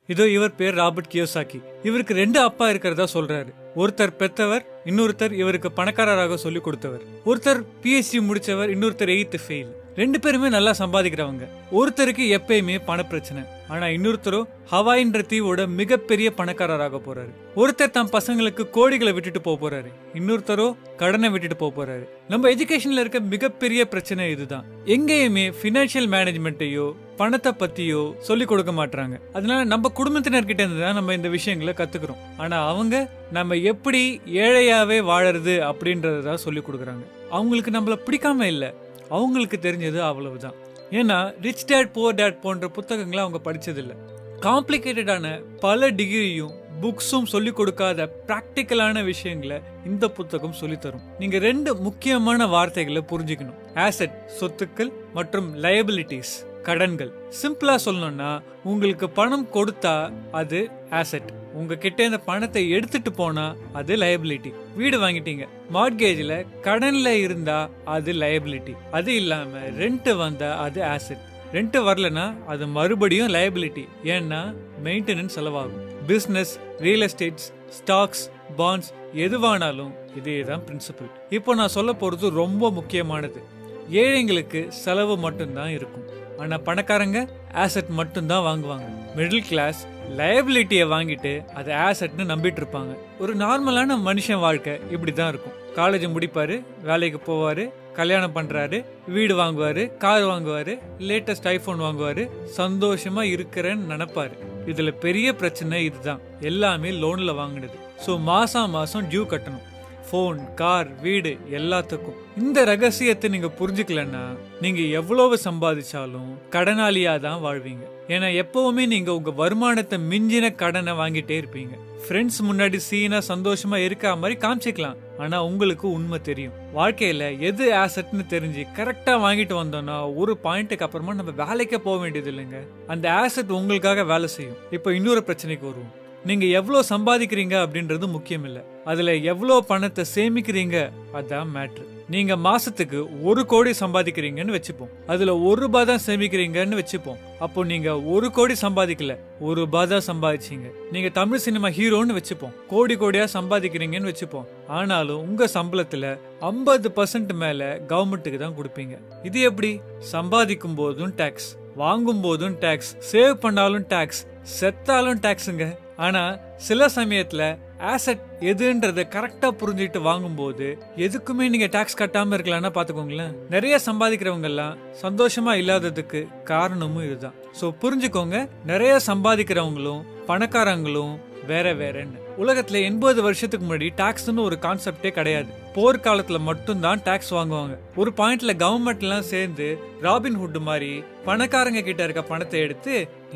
இதோ இவர் பேர் ராபர்ட் கியோசாக்கி. இவருக்கு 2 அப்பா இருக்கிறதா சொல்றாரு. ஒருத்தர் பெத்தவர், இன்னொருத்தர் இவருக்கு பணக்காரராக சொல்லி கொடுத்தவர். ஒருத்தர் PhD முடிச்சவர், இன்னொருத்தர் 8th ஃபெயில். 2 பேருமே நல்லா சம்பாதிக்கிறவங்க. ஒருத்தருக்கு எப்பயுமே பண பிரச்சனை, ஆனா இன்னொருத்தரோ ஹவாயின்ற தீவோட மிகப்பெரிய பணக்காரராக போறாரு. ஒருத்தர் தம் பசங்களுக்கு கோடிகளை விட்டுட்டு போறாரு, இன்னொருத்தரோ கடனை விட்டுட்டு போறாரு. நம்ம எஜுகேஷன்ல இருக்க மிகப்பெரிய பிரச்சனை இதுதான். எங்கேயுமே பினான்சியல் மேனேஜ்மெண்ட்டையோ பணத்தை பத்தியோ சொல்லி கொடுக்க மாட்டாங்க. அதனால நம்ம குடும்பத்தினர்கிட்ட இருந்து தான் நம்ம இந்த விஷயங்களை கத்துக்கிறோம். ஆனா அவங்க நம்ம எப்படி ஏழையாவே வாழறது அப்படின்றதான் சொல்லி கொடுக்குறாங்க. அவங்களுக்கு நம்மள பிடிக்காம இல்ல, அவங்களுக்கு தெரிஞ்சது அவ்வளவுதான். ஏன்னா ரிச் டேட் புவர் டேட் போன்ற புத்தகங்களை அவங்க படிச்சதில்லை. காம்ப்ளிகேட்டடான பல டிகிரியும் புக்ஸும் சொல்லி கொடுக்காத பிராக்டிக்கலான விஷயங்களை இந்த புத்தகம் சொல்லித்தரும். நீங்க 2 முக்கியமான வார்த்தைகளை புரிஞ்சுக்கணும். ஆசெட் சொத்துக்கள் மற்றும் லயபிலிட்டிஸ் கடன்கள். சிம்பிளா சொல்லணும்னா, உங்களுக்கு பணம் கொடுத்தா அது ஆசெட், உங்ககிட்ட இந்த பணத்தை எடுத்துட்டு போனா அது லயபிலிட்டி. வீடு வாங்கிட்டீங்க, மார்ட்கேஜ்ல கடன்ல இருந்தா அது லயபிலிட்டி. அது இல்லாம ரெண்ட் வந்தா அது ஆசெட். ரெண்ட் வரலனா அது மறுபடியும் லயபிலிட்டி, ஏன்னா மெயின்டெனன்ஸ் செலவாகும். Business, real estates, stocks, bonds எதுவானாலும் இதேதான் பிரின்சிபல். இப்போ நான் சொல்ல போறது ரொம்ப முக்கியமானது. ஏழைங்களுக்கு செலவு மட்டும்தான் இருக்கும், ஆனா பணக்காரங்க ஆசெட் மட்டும்தான் வாங்குவாங்க. மிடில் கிளாஸ் லயபிலிட்டியை வாங்கிட்டு அதை ஆசெட்னு நம்பிட்டு இருப்பாங்க. ஒரு நார்மலான மனுஷன் வாழ்க்கை இப்படிதான் இருக்கும். காலேஜ் முடிப்பாரு, வேலைக்கு போவாரு, கல்யாணம் பண்றாரு, வீடு வாங்குவாரு, கார் வாங்குவாரு, லேட்டஸ்ட் ஐபோன் வாங்குவாரு, சந்தோஷமா இருக்கிறேன்னு நினைப்பாரு. இதுல பெரிய பிரச்சனை இதுதான், எல்லாமே லோன்ல வாங்கினது. ஸோ மாசம் மாசம் டியூ கட்டணும். போன், கார், வீடு எல்லாத்துக்கும். இந்த ரகசியத்தை நீங்க புரிஞ்சுக்கலன்னா நீங்க எவ்வளவு சம்பாதிச்சாலும் கடனாளியா தான் வாழ்வீங்க. ஏன்னா எப்பவுமே நீங்க உங்க வருமானத்தை மிஞ்சின கடனை வாங்கிட்டே இருப்பீங்க. ஃப்ரெண்ட்ஸ் முன்னாடி சீனா சந்தோஷமா இருக்க மாதிரி காமிச்சிக்கலாம், ஆனா உங்களுக்கு உண்மை தெரியும். வாழ்க்கையில எது ஆசெட்னு தெரிஞ்சு கரெக்டா வாங்கிட்டு வந்தோம்னா ஒரு பாயிண்ட்டுக்கு அப்புறமா நம்ம வேலைக்கே போக வேண்டியது இல்லைங்க. அந்த ஆசெட் உங்களுக்காக வேலை செய்யும். இப்போ இன்னொரு பிரச்சனைக்கு வருவோம். நீங்க எவ்வளவு சம்பாதிக்கிறீங்க அப்படின்றது முக்கியம் இல்ல, அதுல எவ்வளவு பணத்தை சேமிக்கிறீங்க அதான் மேட்ரு. நீங்க மாசத்துக்கு 1 கோடி சம்பாதிக்கிறீங்கன்னு வச்சுப்போம், அதுல 1 ரூபாய் தான் சேமிக்கிறீங்கன்னு வச்சுப்போம். அப்போ நீங்க 1 கோடி சம்பாதிக்கல, 1 ரூபாய் தான் சம்பாதிச்சீங்க. நீங்க தமிழ் சினிமா ஹீரோன்னு வச்சுப்போம், கோடி கோடியா சம்பாதிக்கிறீங்கன்னு வச்சுப்போம். ஆனாலும் உங்க சம்பளத்துல 50% மேல கவர்மெண்ட்டுக்கு தான் கொடுப்பீங்க. இது எப்படி? சம்பாதிக்கும் போதும் டாக்ஸ், வாங்கும் போதும் டாக்ஸ், சேவ் பண்ணாலும் டாக்ஸ், செத்தாலும் டாக்ஸுங்க. ஆனா சில சமயத்துல ஆசெட் எதுன்றத கரெக்டா புரிஞ்சுட்டு வாங்கும்போது எதுக்குமே நீங்க டாக்ஸ் கட்டாம இருக்கலாம்னா பாத்துக்கோங்களேன். நிறைய சம்பாதிக்கிறவங்க எல்லாம் சந்தோஷமா இல்லாததுக்கு காரணமும் இதுதான். சோ புரிஞ்சுக்கோங்க, நிறைய சம்பாதிக்கிறவங்களும் பணக்காரங்களும் வேற வேறன்னு. உலகத்துல 80 வருஷத்துக்கு முன்னாடி டாக்ஸ்னு ஒரு கான்செப்டே கிடையாது. போர்க்காலத்துல மட்டும்தான் டாக்ஸ் வாங்குவாங்க. ஒரு பாயிண்ட்ல கவர்மெண்ட் எல்லாம் சேர்ந்து ராபின்ஹுட் மாதிரி பணக்காரங்க கிட்ட இருக்க பணத்தை எடுத்து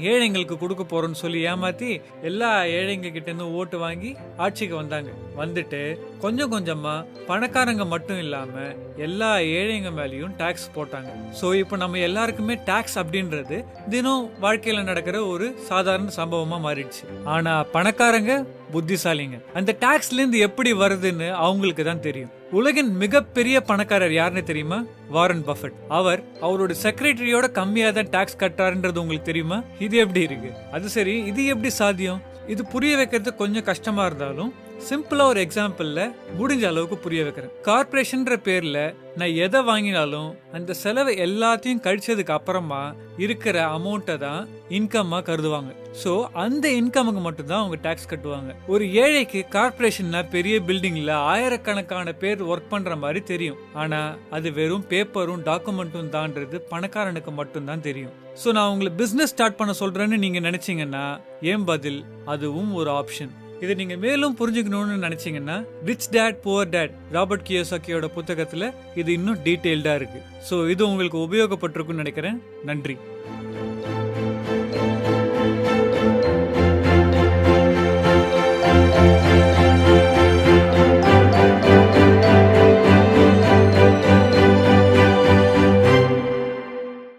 ஏழைங்களுக்கு கொடுக்க போறோம்னு சொல்லி ஏமாத்தி எல்லா ஏழைங்க கிட்ட இருந்து ஓட்டு வாங்கி ஆட்சிக்கு வந்தாங்க. வந்துட்டு கொஞ்சம் கொஞ்சமா பணக்காரங்க மட்டும் இல்லாம எல்லா ஏழைங்க மேலயும் டாக்ஸ் போட்டாங்க. சோ இப்போ நம்ம எல்லாருக்குமே டாக்ஸ் அப்படின்றது தினம் வாழ்க்கையில நடக்கிற ஒரு சாதாரண சம்பவமா மாறிடுச்சு. ஆனா பணக்காரங்க புத்திசாலிங்க, அந்த டாக்ஸ்ல இருந்து எப்படி வருதுன்னு அவங்களுக்கு தான் தெரியும். உலகின் மிகப்பெரிய பணக்காரர் யாருன்னு தெரியுமா? Warren Buffett. அவர் அவரோட செக்ரட்டரியோட கம்மியா தான் டாக்ஸ் கட்டுறாருன்றது உங்களுக்கு தெரியுமா? இது எப்படி இருக்கு? அது சரி, இது எப்படி சாத்தியம்? இது புரிய வைக்கிறது கொஞ்சம் கஷ்டமா இருந்தாலும் சிம்பிளா ஒரு எக்ஸாம்பிள்ல முடிஞ்ச அளவுக்கு புரிய வைக்கிறேன். கார்பரேஷன்ற பேர்ல நான் எதை வாங்கினாலும் அந்த செலவு எல்லாத்தையும் கழிச்சதுக்கு அப்புறமா இருக்கிற அமௌண்ட்டை தான் இன்கம்மா கருதுவாங்க. சோ அந்த இன்கமுக்கு மட்டும் தான் அவங்க டாக்ஸ் கட்டுவாங்க. ஒரு ஏழைக்கு கார்பரேஷன்னா பெரிய பில்டிங்ல ஆயிரக்கணக்கான பேர் ஒர்க் பண்ற மாதிரி தெரியும், ஆனா அது வெறும் பேப்பரும் டாக்குமெண்ட்டும் தான்றது பணக்காரனுக்கு மட்டும் தான் தெரியும். சோ நான் உங்களை பிசினஸ் ஸ்டார்ட் பண்ண சொல்றேன்னு நீங்க நினைச்சீங்கன்னா ஏன் பதில் அதுவும் ஒரு ஆப்ஷன். இதை நீங்க மேலும் புரிஞ்சுக்கணும்னு நினைச்சீங்கன்னா rich dad poor dad Robert கியோசாக்கியோட புத்தகத்துல இது இன்னும் டீடைல்டா இருக்கு. சோ இது உங்களுக்கு உபயோகப்பட்டிருக்கும்னு நினைக்கிறேன். நன்றி.